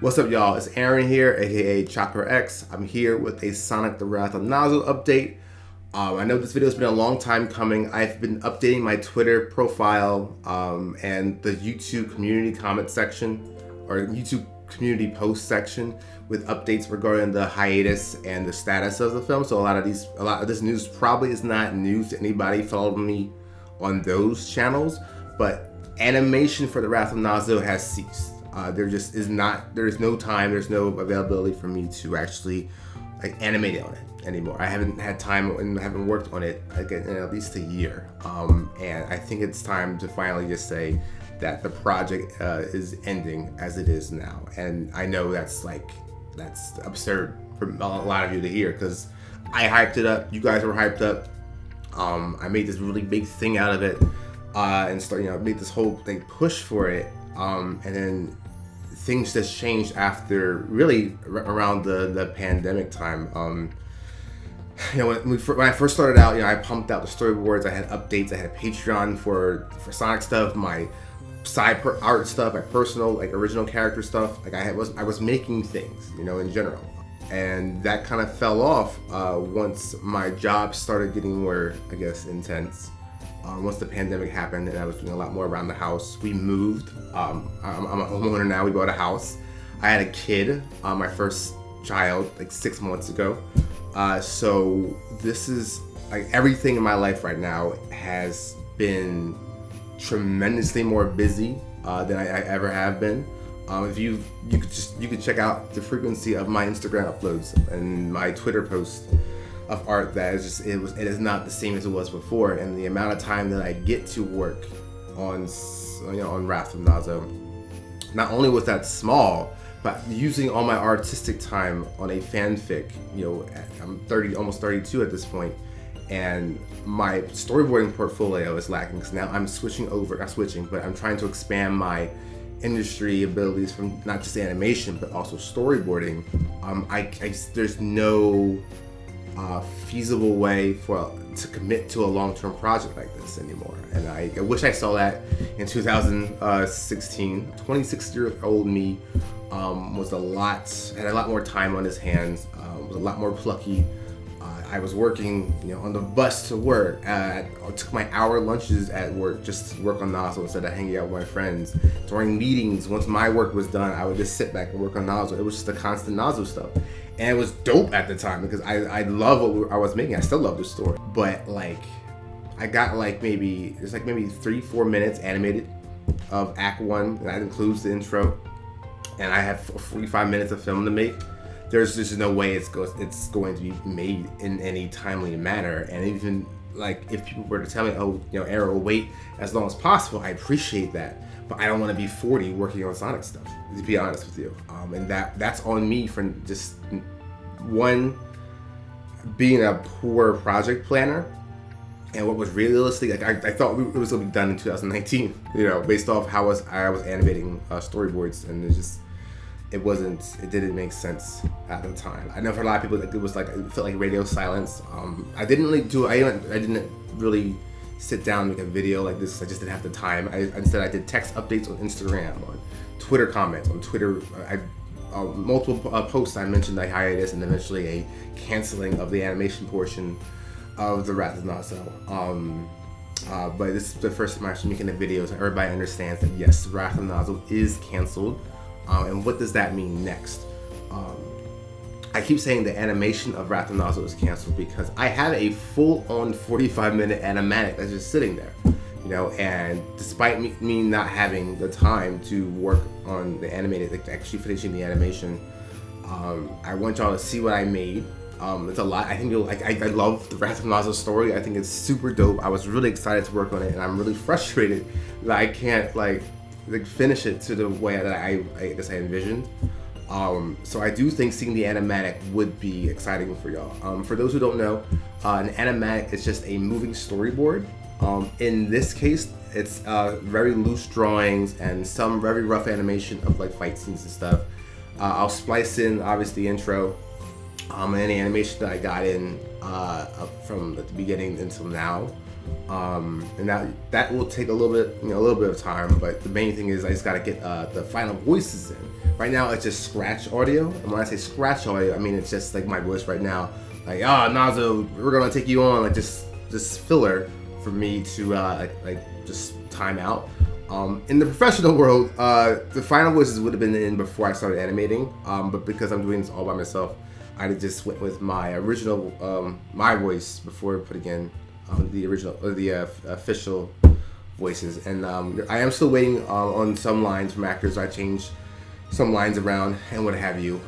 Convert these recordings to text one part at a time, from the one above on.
What's up, y'all? It's Aaron here, aka Chakra-X. I'm here with a Sonic the Wrath of Nazo update. I know this video has been a long time coming. I've been updating my Twitter profile and the YouTube community comment section, or YouTube community post section, with updates regarding the hiatus and the status of the film. So a lot of this news probably is not news to anybody following me on those channels, but animation for the Wrath of Nazo has ceased. There just is not, there's no time, there's no availability for me to actually animate on it anymore. I haven't had time and haven't worked on it in at least a year. And I think it's time to finally just say that the project is ending as it is now. And I know that's absurd for a lot of you to hear, because I hyped it up, you guys were hyped up. I made this really big thing out of it, and made this whole thing push for it. And then things just changed after really around the pandemic time. When I first started out, I pumped out the storyboards. I had updates. I had a Patreon for Sonic stuff, my side art stuff, my personal original character stuff. I was making things, in general. And that kind of fell off once my job started getting more, intense. Once the pandemic happened and I was doing a lot more around the house. We moved. I'm a homeowner now. We bought a house. I had a kid, my first child, 6 months ago. So this is everything in my life right now has been tremendously more busy than I ever have been. If you could check out the frequency of my Instagram uploads and my Twitter posts of art, that is it is not the same as it was before, and the amount of time that I get to work on Wrath of Nazo, not only was that small, but using all my artistic time on a fanfic. I'm almost 32 at this point, and my storyboarding portfolio is lacking, because now I'm I'm trying to expand my industry abilities from not just animation but also storyboarding. There's no feasible way to commit to a long-term project like this anymore, and I wish I saw that in 2016. 26-year-old me had a lot more time on his hands, was a lot more plucky. I was working, on the bus to work. I took my hour lunches at work just to work on Nazo instead of hanging out with my friends. During meetings, once my work was done, I would just sit back and work on Nazo. It was just the constant Nazo stuff. And it was dope at the time, because I love what I was making. I still love the story. But I got maybe 3-4 minutes animated of Act 1, and that includes the intro. And I have 45 minutes of film to make. There's just no way it's going to be made in any timely manner. And even if people were to tell me, Aaron will wait as long as possible, I appreciate that. But I don't want to be 40 working on Sonic stuff, to be honest with you. And that's on me for just one, being a poor project planner, and what was realistic. I thought it was going to be done in 2019, based off how I was animating storyboards, and it didn't make sense at the time. I know for a lot of people it felt like radio silence. I didn't really sit down and make a video like this. I just didn't have the time. Instead I did text updates on Instagram, on Twitter comments, on Twitter. Multiple posts I mentioned the hiatus and eventually a canceling of the animation portion of the Wrath of Nazo. But this is the first time I'm actually making a video, so everybody understands that yes, Wrath of Nazo is canceled. And what does that mean next? I keep saying the animation of Wrath of Nazo is canceled because I have a full-on 45-minute animatic that's just sitting there, and despite me not having the time to work on the animated, actually finishing the animation, I want y'all to see what I made. It's a lot. I think I love the Wrath of Nazo story. I think it's super dope. I was really excited to work on it, and I'm really frustrated that I can't finish it to the way that I envisioned. So I do think seeing the animatic would be exciting for y'all. For those who don't know, an animatic is just a moving storyboard. In this case, it's very loose drawings and some very rough animation of fight scenes and stuff. I'll splice in obviously the intro, and any animation that I got in from the beginning until now. And that will take a little bit of time, but the main thing is I just got to get the final voices in, Right now it's just scratch audio, and when I say scratch audio, I mean it's just like my voice right now. Like, Nazo, we're gonna take you on, like just filler for me to like just time out. In the professional world, the final voices would have been in before I started animating, but because I'm doing this all by myself, I just went with my original, my voice before putting in the original, or the official voices. And I am still waiting on some lines from actors. I changed some lines around and what have you.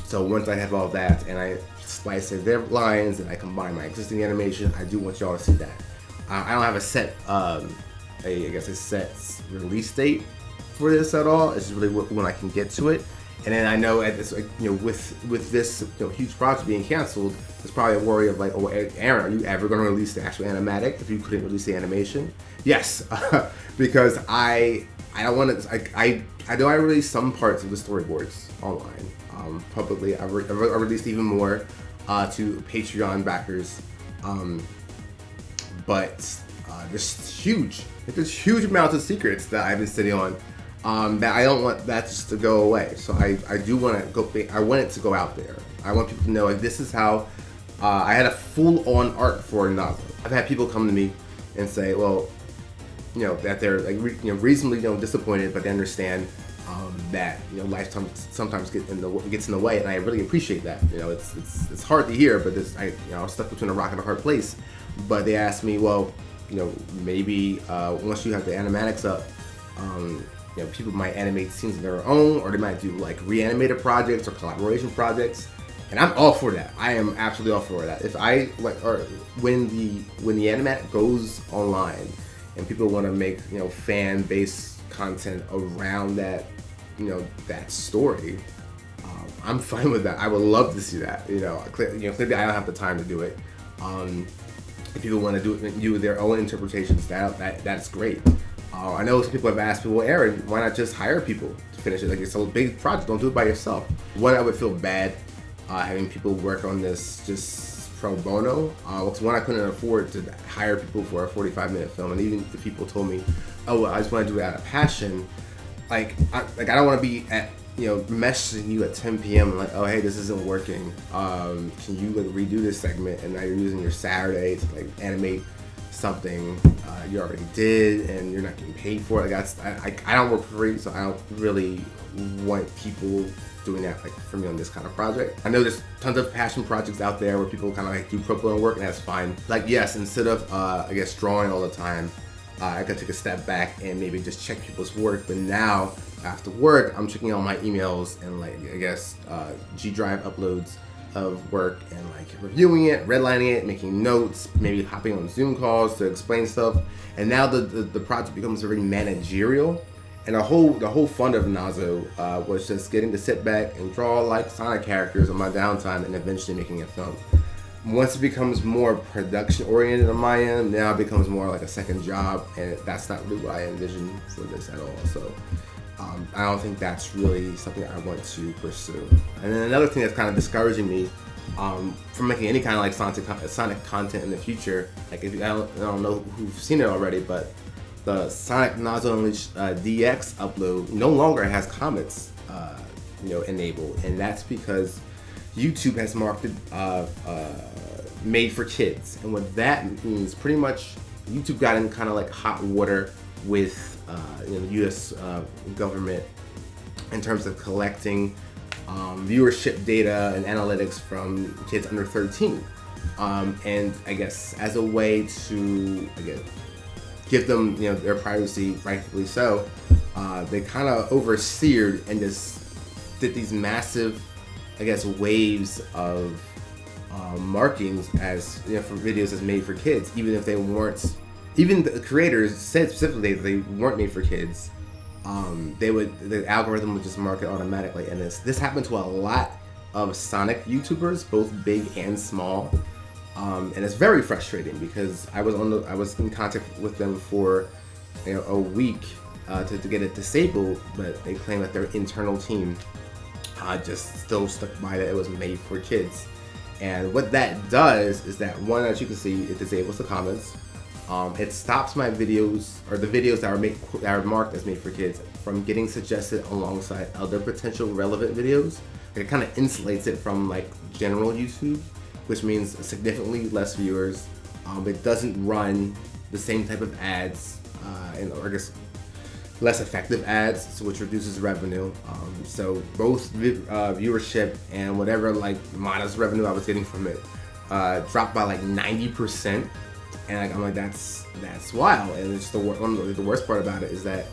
So once I have all that and I slice their lines and I combine my existing animation, I do want y'all to see that. I don't have a set, I guess a set release date for this at all. It's really when I can get to it. And then I know at this, with this huge project being canceled, there's probably a worry of like, oh, Aaron, are you ever going to release the actual animatic if you couldn't release the animation? Yes, because I don't want to. I know I released some parts of the storyboards online, publicly. I released even more to Patreon backers, but there's huge amounts of secrets that I've been sitting on. That I don't want that just to go away. So I do want to go. I want it to go out there. I want people to know, like, this is how I had a full-on art for Nazo. I've had people come to me and say, well, that they're like reasonably disappointed, but they understand that life sometimes gets in the way, and I really appreciate that. It's hard to hear, but I was stuck between a rock and a hard place. But they asked me, well, maybe once you have the animatics up, people might animate scenes of their own, or they might do like reanimated projects or collaboration projects, and I'm all for that. I am absolutely all for that. If when the Animatic goes online and people want to make fan-based content around that that story, I'm fine with that. I would love to see that. Clearly I don't have the time to do it. If people want to do their own interpretations, that's great. I know some people have asked me, well, Aaron, why not just hire people to finish it? Like, it's a big project, don't do it by yourself. One, I would feel bad having people work on this just pro bono. Because one, I couldn't afford to hire people for a 45-minute film. And even if people told me, oh, well, I just want to do it out of passion, I don't want to be at, messaging you at 10 p.m. and like, oh, hey, this isn't working. Can you redo this segment? And now you're using your Saturday to animate something you already did, and you're not getting paid for it. I don't work for free, so I don't really want people doing that for me on this kind of project. I know there's tons of passion projects out there where people kind of do pro bono work, and that's fine. Yes, instead of drawing all the time, I could take a step back and maybe just check people's work. But now after work, I'm checking all my emails and G Drive uploads of work and reviewing it, redlining it, making notes, maybe hopping on Zoom calls to explain stuff. And now the project becomes very managerial. And the whole fun of Nazo was just getting to sit back and draw Sonic characters on my downtime and eventually making a film. Once it becomes more production oriented on my end, now it becomes more like a second job, and that's not really what I envisioned for this at all. So I don't think that's really something I want to pursue. And then another thing that's kind of discouraging me from making any kind of Sonic content in the future, I don't know who've seen it already, but the Sonic Nazo Unleashed DX upload no longer has comments enabled, and that's because YouTube has marked it made for kids. And what that means, pretty much YouTube got in kind of hot water with the US government in terms of collecting viewership data and analytics from kids under 13. And I guess as a way to give them their privacy, rightfully so, they kind of oversteered and just did these massive waves of markings as for videos as made for kids, even if they weren't. Even the creators said specifically that they weren't made for kids. The algorithm would just mark it automatically, and this happened to a lot of Sonic YouTubers, both big and small, and it's very frustrating because I was in contact with them for a week to get it disabled, but they claim that their internal team just still stuck by that it was made for kids. And what that does is that, one, as you can see, it disables the comments. It stops my videos, or the videos that are marked as made for kids, from getting suggested alongside other potential relevant videos. It kind of insulates it from like general YouTube, which means significantly less viewers. It doesn't run the same type of ads, or I guess less effective ads, so which reduces revenue. So both viewership and whatever like modest revenue I was getting from it dropped by like 90%, and I'm like, that's wild. And it's the worst part about it is that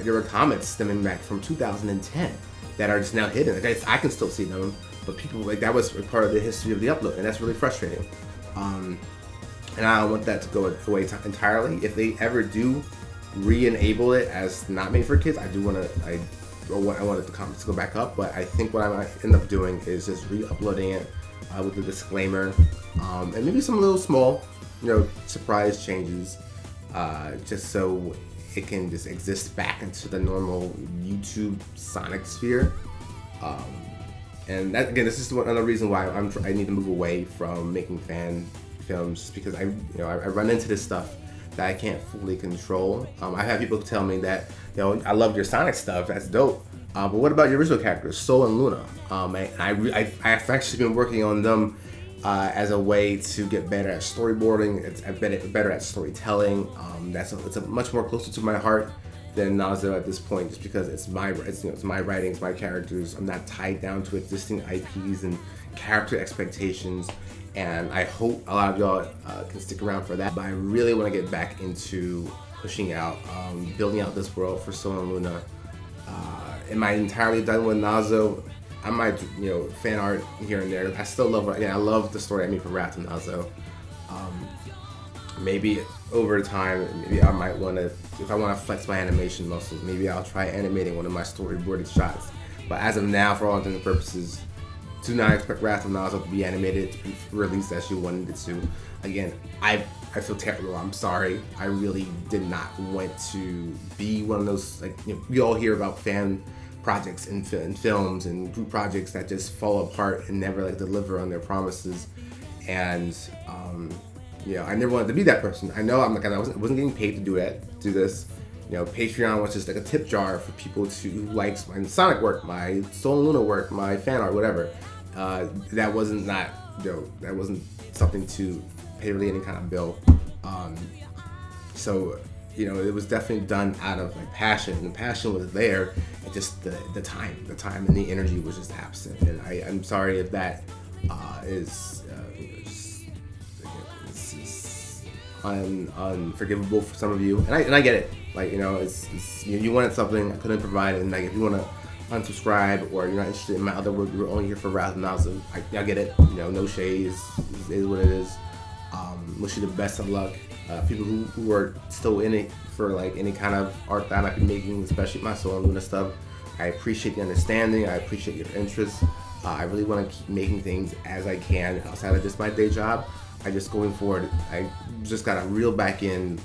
there were comments stemming back from 2010 that are just now hidden. Like, I can still see them, but people like that was part of the history of the upload, and that's really frustrating. And I don't want that to go away entirely. If they ever do re-enable it as not made for kids, I wanted the comments to go back up, but I think what I might end up doing is just re-uploading it with a disclaimer, and maybe some little small, surprise changes, just so it can just exist back into the normal YouTube Sonic sphere. And that, again, this is another reason why I need to move away from making fan films, just because I run into this stuff that I can't fully control. I've had people tell me that, I love your Sonic stuff, that's dope, but what about your original characters, Soul and Luna? I've actually been working on them as a way to get better at storyboarding, better at storytelling. It's a much more closer to my heart than Nazo at this point, just because it's my writing, it's my characters. I'm not tied down to existing IPs and character expectations. And I hope a lot of y'all can stick around for that. But I really want to get back into pushing out, building out this world for Soul and Luna. Am I entirely done with Nazo? I might, fan art here and there. I still love, I love the story I made for Wrath of Nazo. Maybe over time, maybe I might want to, if I want to flex my animation muscles, maybe I'll try animating one of my storyboarded shots. But as of now, for all intents and purposes, do not expect Wrath of Nazo to be animated, to be released as you wanted it to. Again, I feel terrible. I'm sorry. I really did not want to be one of those, we all hear about fan projects and films and group projects that just fall apart and never deliver on their promises. And I never wanted to be that person. I know I wasn't getting paid to do this. Patreon was just like a tip jar for people who likes my Sonic work, my Soul and Luna work, my fan art, whatever. That wasn't something to pay really any kind of bill. So it was definitely done out of passion. The passion was there, and just the time and the energy was just absent. And I'm sorry if that is unforgivable for some of you, and I get it. You wanted something I couldn't provide, and if you want to unsubscribe or you're not interested in my other work, you're only here for Wrath of Nazo, I get it. No shade, is what it is. Wish you the best of luck. People who are still in it for any kind of art that I might be making, especially my Soul and Luna stuff, I appreciate the understanding. I appreciate your interest. I really want to keep making things as I can outside of just my day job. Going forward, I just gotta reel back in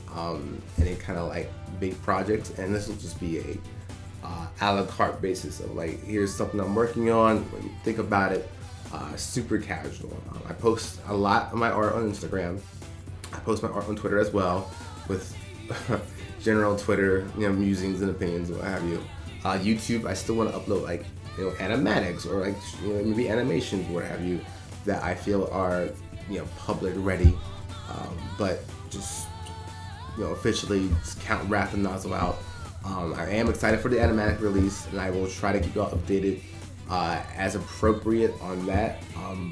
any kind of big projects, and this will just be a a la carte basis of here's something I'm working on. When you think about it, super casual. I post a lot of my art on Instagram. I post my art on Twitter as well, with general Twitter, musings and opinions, what have you. YouTube, I still want to upload animatics or maybe animations, what have you, that I feel are public ready, but just officially just count Wrath of Nazo out. I am excited for the Animatic release, and I will try to keep y'all updated as appropriate on that.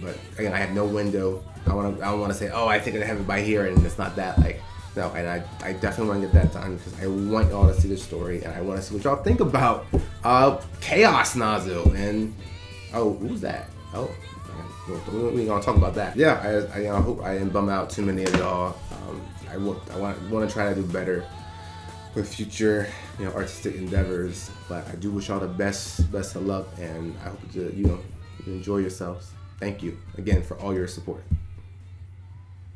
But again, I have no window. I don't want to say, I think I have it by here, and it's not that. No, and I definitely want to get that done, because I want y'all to see the story, and I want to see what y'all think about Chaos Nazo. And who's that? We gonna talk about that. Yeah, I hope I didn't bum out too many of y'all. I want to try to do better with future artistic endeavors, but I do wish y'all the best of luck, and I hope you enjoy yourselves. Thank you again for all your support.